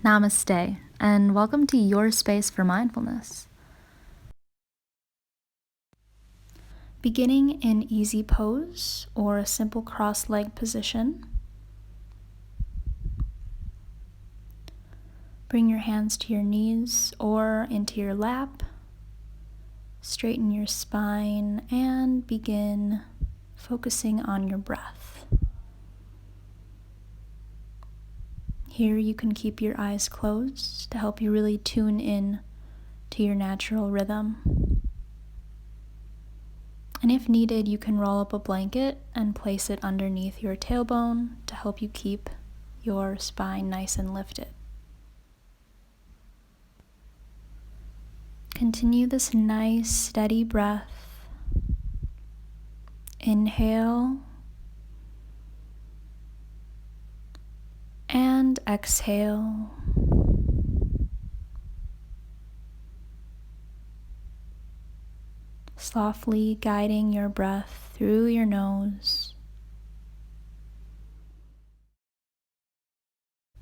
Namaste, and welcome to your space for mindfulness. Beginning in easy pose or a simple cross-legged position. Bring your hands to your knees or into your lap. Straighten your spine and begin focusing on your breath. Here you can keep your eyes closed to help you really tune in to your natural rhythm. And if needed, you can roll up a blanket and place it underneath your tailbone to help you keep your spine nice and lifted. Continue this nice, steady breath. Inhale and exhale. Softly guiding your breath through your nose.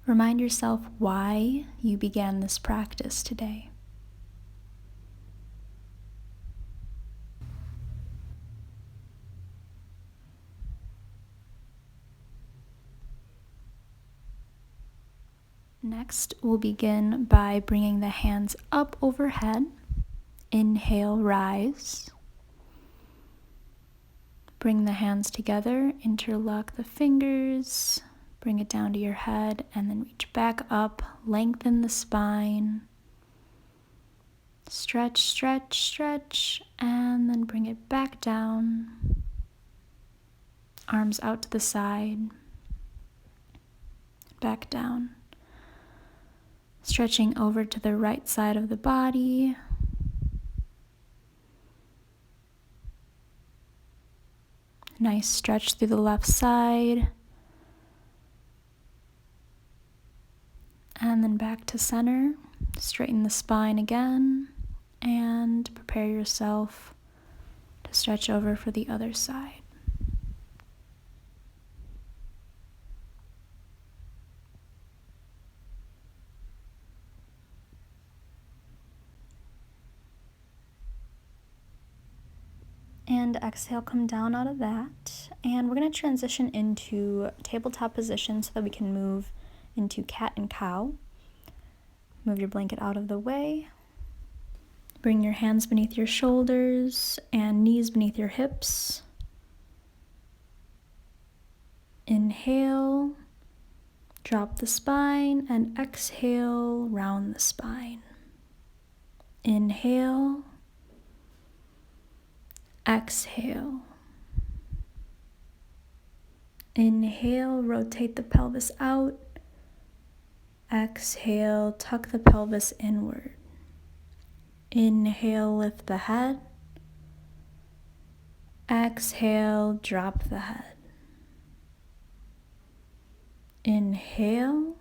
Remind yourself why you began this practice today. Next, we'll begin by bringing the hands up overhead. Inhale, rise. Bring the hands together, interlock the fingers, bring it down to your head, and then reach back up, lengthen the spine. Stretch, stretch, stretch, and then bring it back down. Arms out to the side, back down. Stretching over to the right side of the body. Nice stretch through the left side. And then back to center. Straighten the spine again. And prepare yourself to stretch over for the other side. And exhale, come down out of that. And we're going to transition into tabletop position so that we can move into cat and cow. Move your blanket out of the way. Bring your hands beneath your shoulders and knees beneath your hips. Inhale, drop the spine, and exhale, round the spine. Inhale, exhale. Inhale, rotate the pelvis out. Exhale, tuck the pelvis inward. Inhale, lift the head. Exhale, drop the head. Inhale.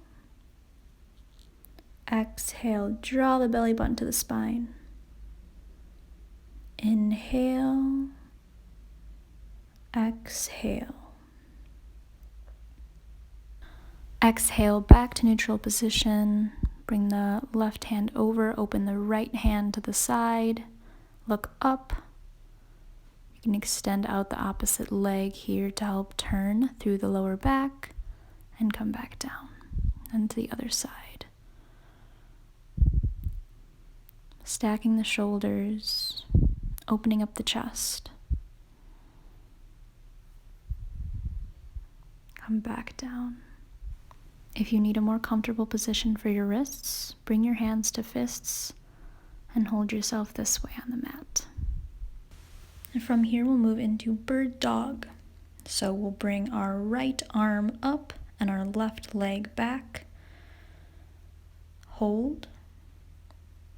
Exhale, draw the belly button to the spine. Inhale. Exhale. Exhale back to neutral position. Bring the left hand over, open the right hand to the side. Look up. You can extend out the opposite leg here to help turn through the lower back and come back down. And to the other side. Stacking the shoulders, opening up the chest. Come back down. If you need a more comfortable position for your wrists, bring your hands to fists and hold yourself this way on the mat. And from here, we'll move into bird dog. So we'll bring our right arm up and our left leg back. Hold.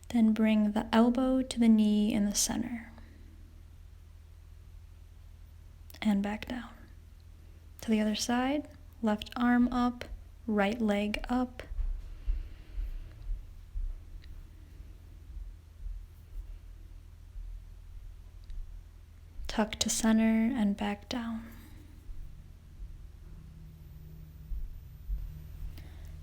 Then bring the elbow to the knee in the center. And back down. To the other side, left arm up, right leg up. Tuck to center and back down.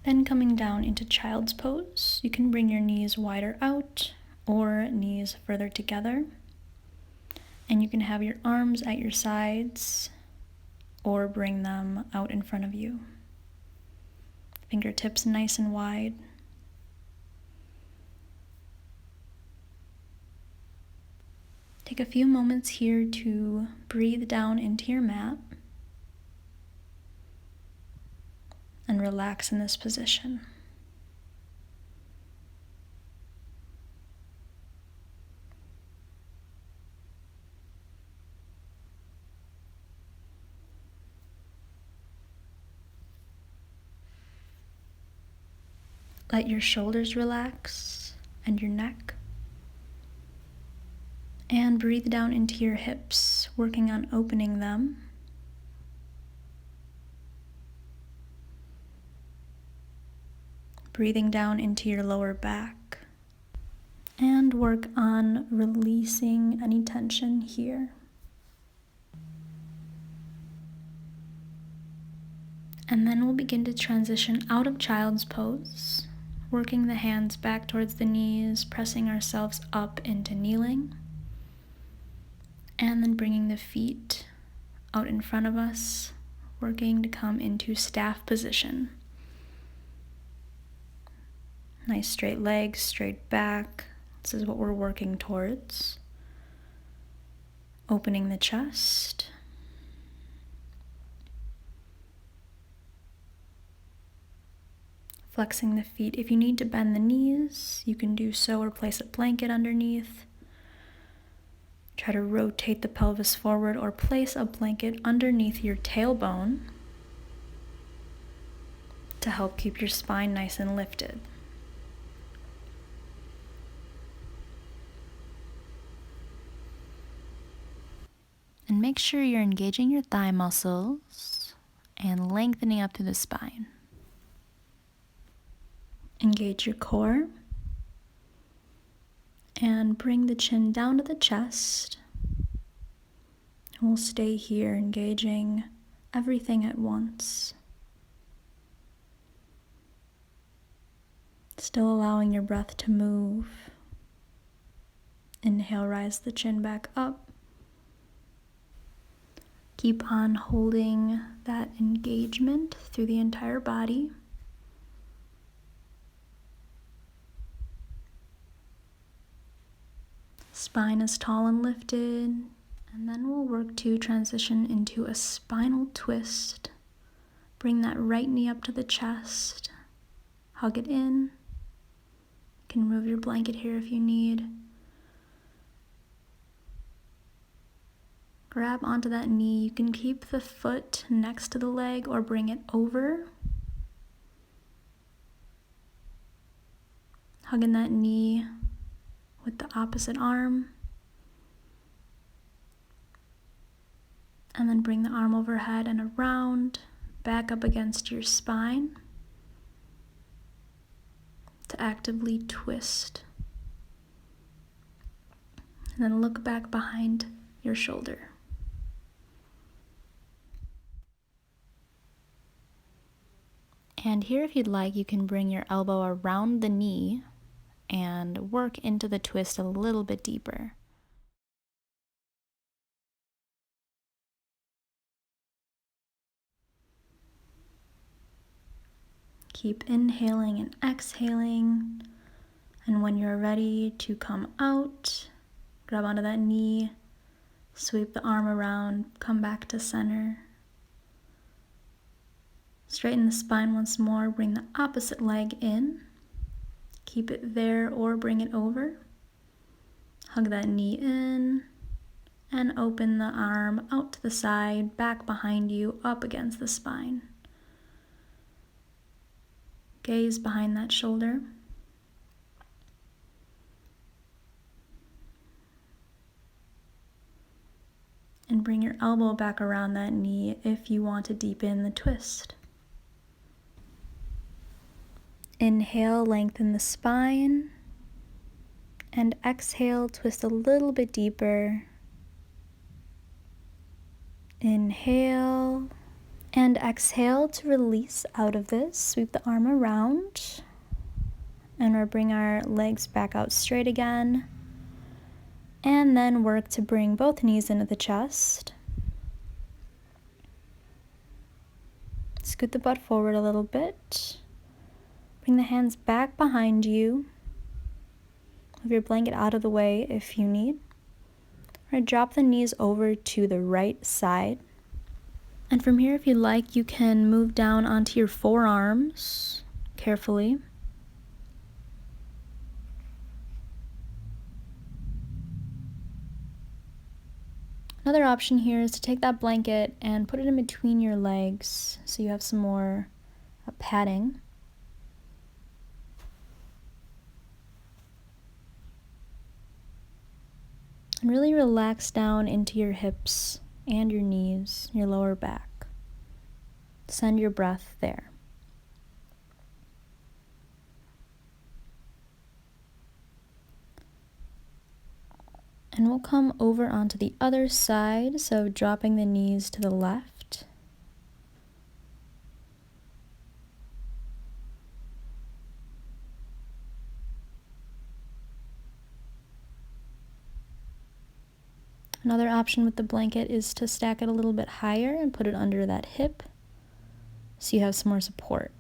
Then coming down into child's pose, you can bring your knees wider out or knees further together. And you can have your arms at your sides or bring them out in front of you. Fingertips nice and wide. Take a few moments here to breathe down into your mat and relax in this position. Let your shoulders relax and your neck. And breathe down into your hips, working on opening them. Breathing down into your lower back. And work on releasing any tension here. And then we'll begin to transition out of child's pose, working the hands back towards the knees, pressing ourselves up into kneeling. And then bringing the feet out in front of us, working to come into staff position. Nice straight legs, straight back. This is what we're working towards. Opening the chest. Flexing the feet. If you need to bend the knees, you can do so or place a blanket underneath. Try to rotate the pelvis forward or place a blanket underneath your tailbone to help keep your spine nice and lifted. And make sure you're engaging your thigh muscles and lengthening up through the spine. Engage your core. And bring the chin down to the chest. We'll stay here, engaging everything at once. Still allowing your breath to move. Inhale, rise the chin back up. Keep on holding that engagement through the entire body. Spine is tall and lifted, and then we'll work to transition into a spinal twist. Bring that right knee up to the chest, hug it in. You can remove your blanket here if you need. Grab onto that knee. You can keep the foot next to the leg or bring it over. Hugging that knee with the opposite arm. And then bring the arm overhead and around, back up against your spine to actively twist. And then look back behind your shoulder. And here, if you'd like, you can bring your elbow around the knee and work into the twist a little bit deeper. Keep inhaling and exhaling. And when you're ready to come out, grab onto that knee, sweep the arm around, come back to center. Straighten the spine once more, bring the opposite leg in. Keep it there or bring it over. Hug that knee in and open the arm out to the side, back behind you, up against the spine. Gaze behind that shoulder. And bring your elbow back around that knee if you want to deepen the twist. Inhale, lengthen the spine, and exhale, twist a little bit deeper. Inhale, And exhale to release out of this. Sweep the arm around. And we'll bring our legs back out straight again. And then work to bring both knees into the chest. Scoot the butt forward a little bit. Bring the hands back behind you. Move your blanket out of the way if you need. Or drop the knees over to the right side. And from here, if you like, you can move down onto your forearms carefully. Another option here is to take that blanket and put it in between your legs so you have some more padding. And really relax down into your hips and your knees, your lower back. Send your breath there. And we'll come over onto the other side, so dropping the knees to the left. Another option with the blanket is to stack it a little bit higher and put it under that hip so you have some more support.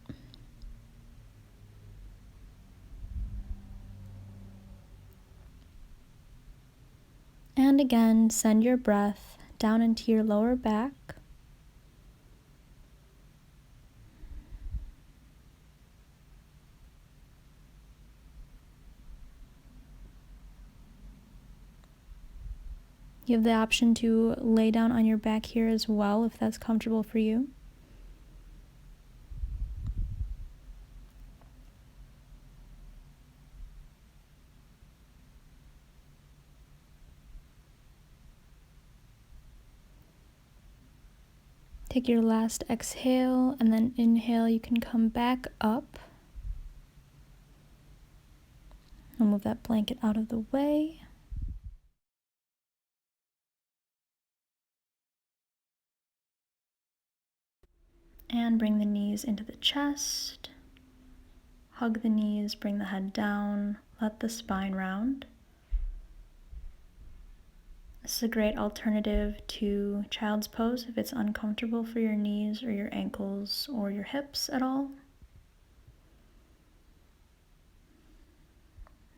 And again, send your breath down into your lower back. You have the option to lay down on your back here as well if that's comfortable for you. Take your last exhale and then inhale. You can come back up. I'll move that blanket out of the way. And bring the knees into the chest. Hug the knees, bring the head down, let the spine round. This is a great alternative to child's pose if it's uncomfortable for your knees or your ankles or your hips at all.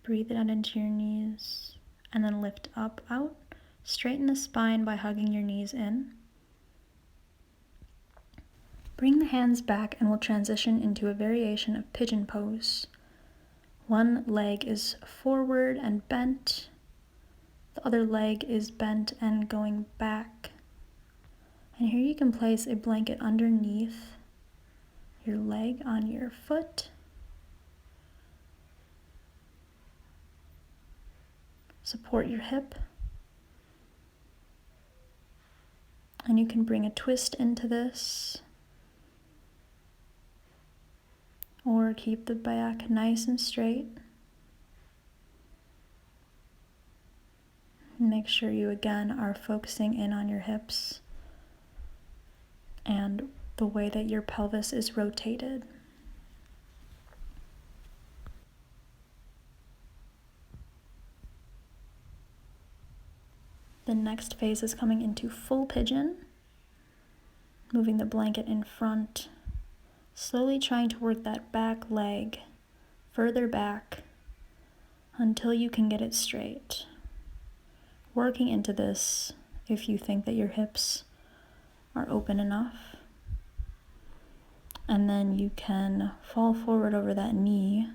Breathe it out into your knees and then lift up, out. Straighten the spine by hugging your knees in. Bring the hands back and we'll transition into a variation of pigeon pose. One leg is forward and bent. The other leg is bent and going back. And here you can place a blanket underneath your leg on your foot. Support your hip. And you can bring a twist into this. Or keep the back nice and straight. Make sure you again are focusing in on your hips and the way that your pelvis is rotated. The next phase is coming into full pigeon, moving the blanket in front, slowly trying to work that back leg further back until you can get it straight. Working into this if you think that your hips are open enough. And then you can fall forward over that knee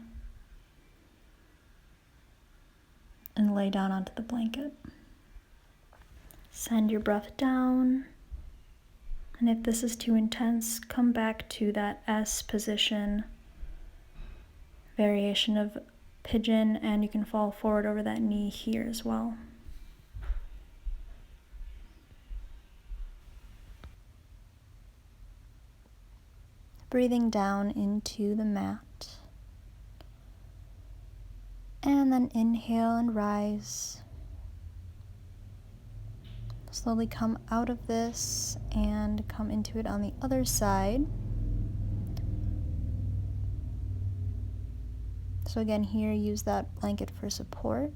and lay down onto the blanket. Send your breath down. And if this is too intense, come back to that S position, variation of pigeon, and you can fall forward over that knee here as well. Breathing down into the mat. And then inhale and rise. Slowly come out of this and come into it on the other side. So again, here, use that blanket for support.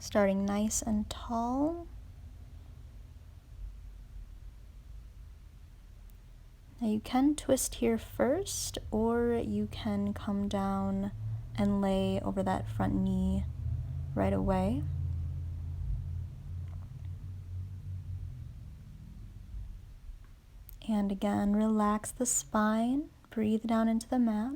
Starting nice and tall. Now you can twist here first, or you can come down and lay over that front knee right away. And again, relax the spine, breathe down into the mat.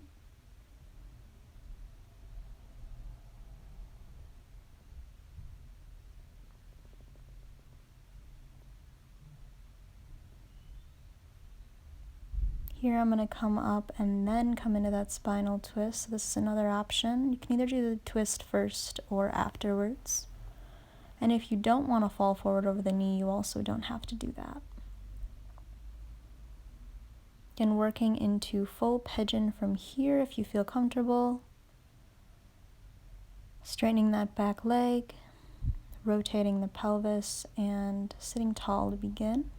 Here I'm going to come up and then come into that spinal twist. So this is another option. You can either do the twist first or afterwards. And if you don't want to fall forward over the knee, you also don't have to do that. Again, working into full pigeon from here if you feel comfortable. Straightening that back leg, rotating the pelvis, and sitting tall to begin.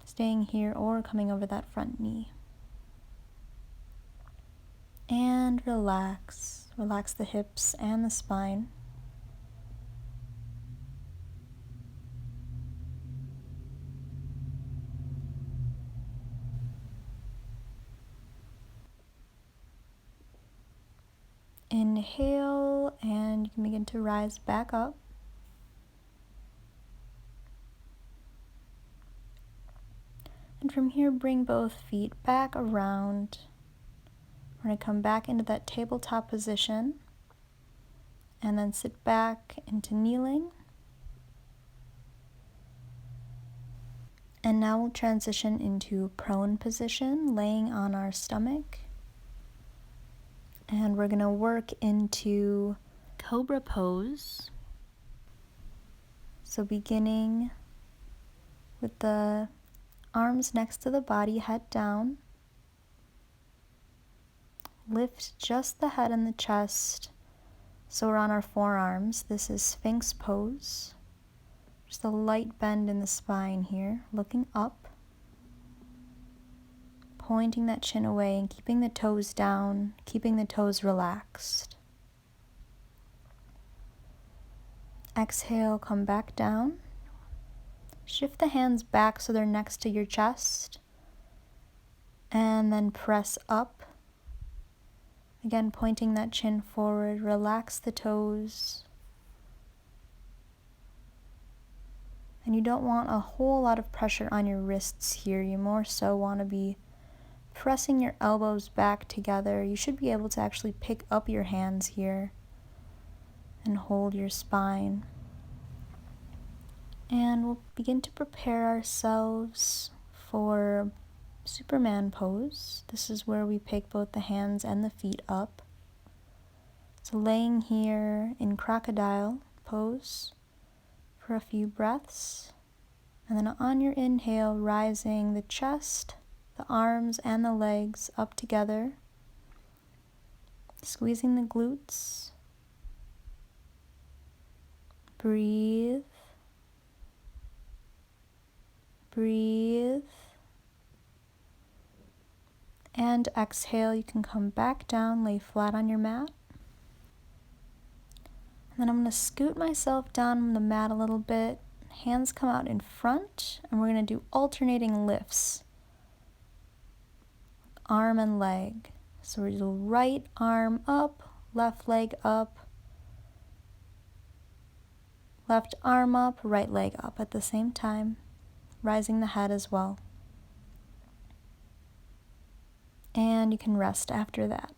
Staying here or coming over that front knee. And relax. Relax the hips and the spine. Inhale, and you can begin to rise back up. And from here, bring both feet back around. We're going to come back into that tabletop position, and then sit back into kneeling. And now we'll transition into prone position, laying on our stomach. And we're going to work into cobra pose. So beginning with the arms next to the body, head down. Lift just the head and the chest. So we're on our forearms. This is Sphinx pose. Just a light bend in the spine here, looking up. Pointing that chin away and keeping the toes down, keeping the toes relaxed. Exhale, come back down. Shift the hands back so they're next to your chest. And then press up. Again, pointing that chin forward, relax the toes. And you don't want a whole lot of pressure on your wrists here. You more so want to be pressing your elbows back together. You should be able to actually pick up your hands here and hold your spine. And we'll begin to prepare ourselves for Superman pose. This is where we pick both the hands and the feet up. So laying here in crocodile pose for a few breaths. And then on your inhale, rising the chest, the arms and the legs up together, squeezing the glutes. Breathe. Breathe. And exhale, you can come back down, lay flat on your mat. And then I'm going to scoot myself down on the mat a little bit. Hands come out in front, and we're going to do alternating lifts. Arm and leg. So we do right arm up, left leg up, left arm up, right leg up at the same time, rising the head as well. And you can rest after that.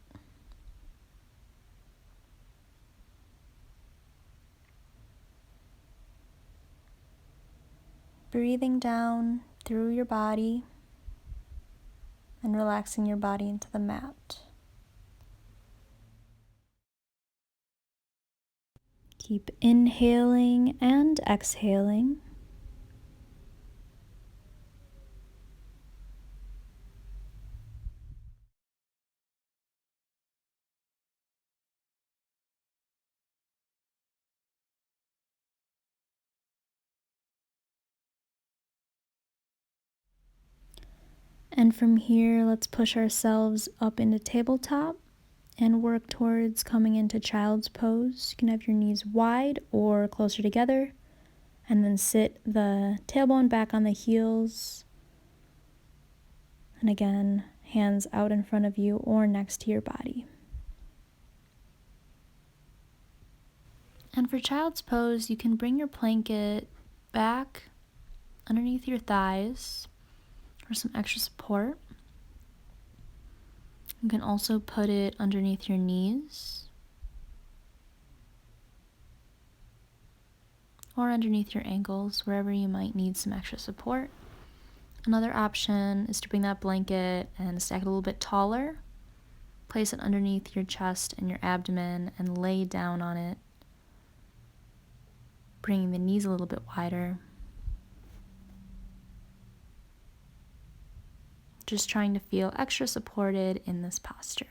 Breathing down through your body and relaxing your body into the mat. Keep inhaling and exhaling. And from here, let's push ourselves up into tabletop and work towards coming into child's pose. You can have your knees wide or closer together, and then sit the tailbone back on the heels. And again, hands out in front of you or next to your body. And for child's pose, you can bring your blanket back underneath your thighs for some extra support. You can also put it underneath your knees or underneath your ankles, wherever you might need some extra support. Another option is to bring that blanket and stack it a little bit taller. Place it underneath your chest and your abdomen and lay down on it, bringing the knees a little bit wider. Just trying to feel extra supported in this posture.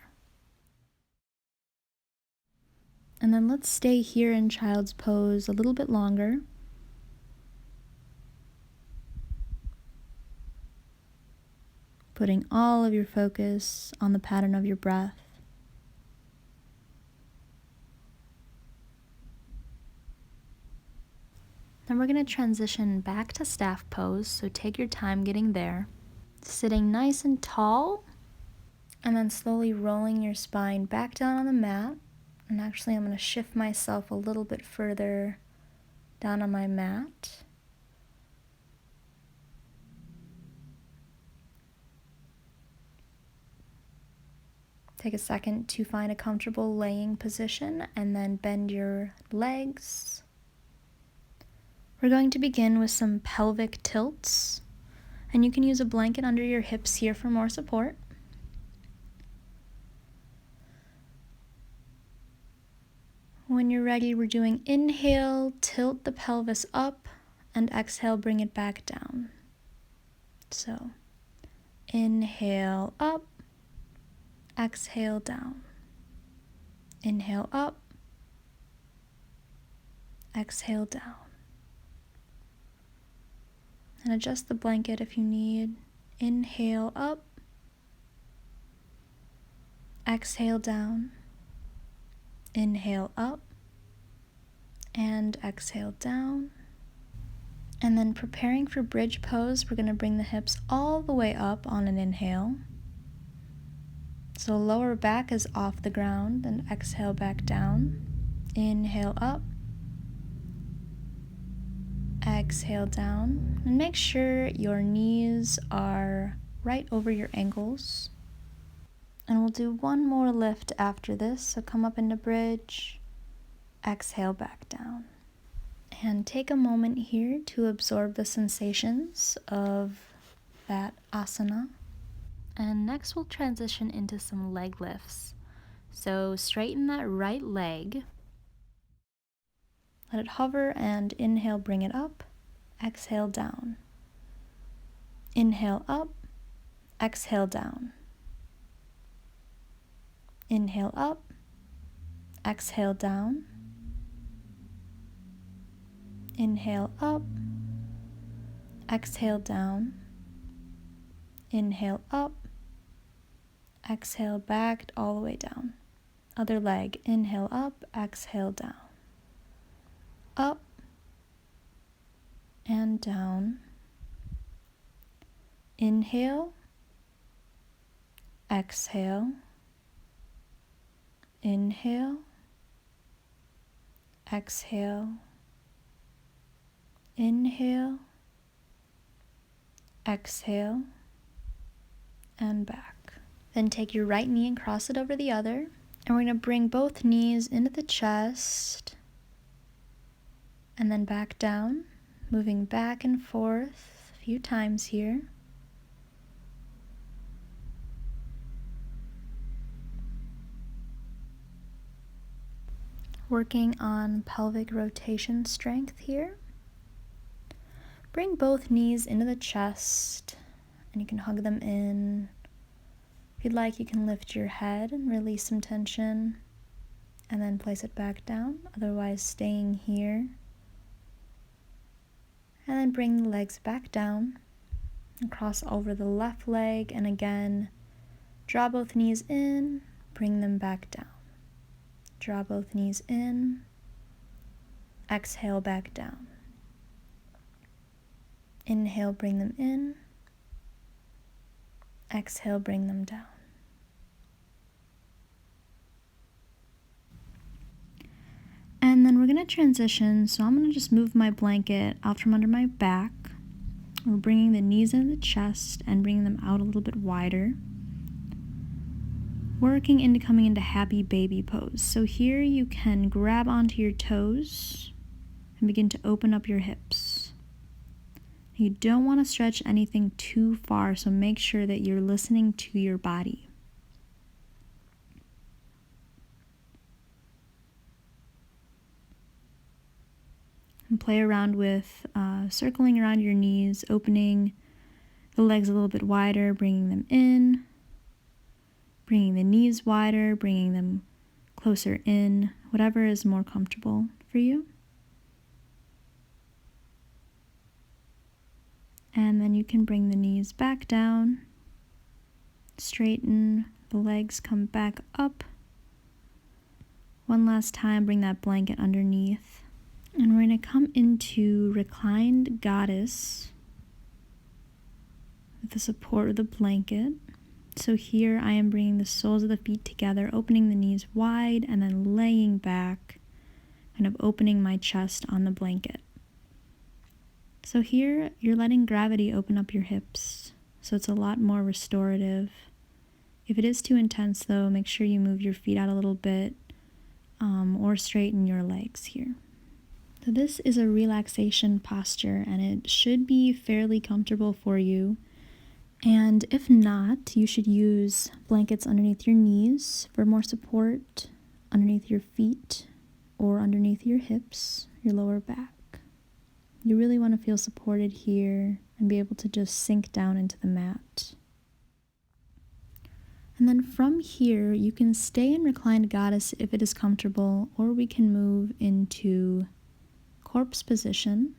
And then let's stay here in child's pose a little bit longer. Putting all of your focus on the pattern of your breath. Then we're going to transition back to staff pose, so take your time getting there. Sitting nice and tall, and then slowly rolling your spine back down on the mat. And actually, I'm going to shift myself a little bit further down on my mat. Take a second to find a comfortable laying position, and then bend your legs. We're going to begin with some pelvic tilts, and you can use a blanket under your hips here for more support. When you're ready, we're doing inhale, tilt the pelvis up, and exhale, bring it back down. So, inhale up, exhale down. Inhale up, exhale down. And adjust the blanket if you need. Inhale up, exhale down. Inhale up, and exhale down. And then preparing for bridge pose, we're going to bring the hips all the way up on an inhale. So lower back is off the ground, and exhale back down. Inhale up, exhale down, and make sure your knees are right over your ankles. And we'll do one more lift after this, so come up into bridge, exhale back down. And take a moment here to absorb the sensations of that asana. And next we'll transition into some leg lifts. So straighten that right leg. Let it hover and inhale, bring it up. Exhale down. Inhale up. Exhale down. Inhale up. Exhale down. Inhale up. Exhale down. Inhale up. Exhale back all the way down. Other leg. Inhale up. Exhale down. Up and down. Inhale. Exhale. Inhale. Exhale. Inhale. Exhale. And back. Then take your right knee and cross it over the other. And we're going to bring both knees into the chest. And then back down, moving back and forth a few times here. Working on pelvic rotation strength here. Bring both knees into the chest, and you can hug them in. If you'd like, you can lift your head and release some tension, and then place it back down, otherwise staying here. And then bring the legs back down. Cross over the left leg, and again, draw both knees in, bring them back down. Draw both knees in, exhale back down. Inhale, bring them in, exhale, bring them down. And then we're going to transition, so I'm going to just move my blanket out from under my back. We're bringing the knees into the chest and bringing them out a little bit wider. Working into coming into happy baby pose. So here you can grab onto your toes and begin to open up your hips. You don't want to stretch anything too far, so make sure that you're listening to your body. And play around with circling around your knees, opening the legs a little bit wider, bringing them in, bringing the knees wider, bringing them closer in, whatever is more comfortable for you. And then you can bring the knees back down, straighten, the legs come back up. One last time, bring that blanket underneath. And we're going to come into reclined goddess with the support of the blanket. So here I am bringing the soles of the feet together, opening the knees wide, and then laying back, kind of opening my chest on the blanket. So here you're letting gravity open up your hips, so it's a lot more restorative. If it is too intense though, make sure you move your feet out a little bit or straighten your legs here. So this is a relaxation posture, and it should be fairly comfortable for you. And if not, you should use blankets underneath your knees for more support, underneath your feet, or underneath your hips, your lower back. You really want to feel supported here and be able to just sink down into the mat. And then from here, you can stay in reclined goddess if it is comfortable, or we can move into corpse position.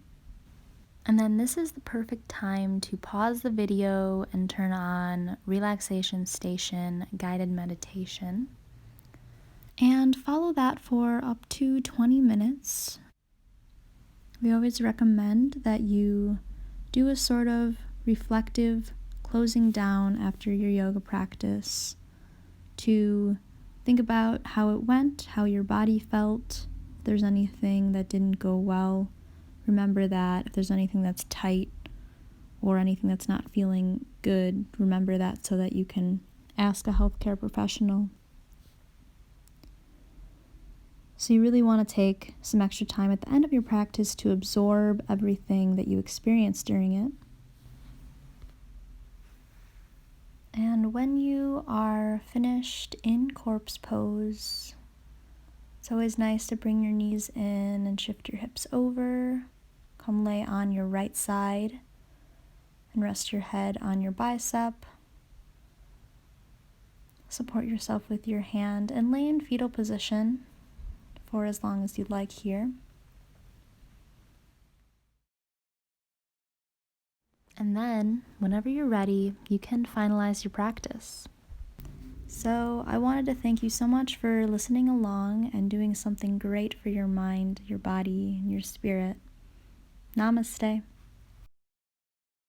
And then this is the perfect time to pause the video and turn on relaxation station guided meditation. And follow that for up to 20 minutes. We always recommend that you do a sort of reflective closing down after your yoga practice to think about how it went, how your body felt. If there's anything that didn't go well, remember that. If there's anything that's tight or anything that's not feeling good, remember that so that you can ask a healthcare professional. So you really want to take some extra time at the end of your practice to absorb everything that you experienced during it. And when you are finished in corpse pose, it's always nice to bring your knees in and shift your hips over. Come lay on your right side and rest your head on your bicep. Support yourself with your hand and lay in fetal position for as long as you'd like here. And then, whenever you're ready, you can finalize your practice. So I wanted to thank you so much for listening along and doing something great for your mind, your body, and your spirit. Namaste.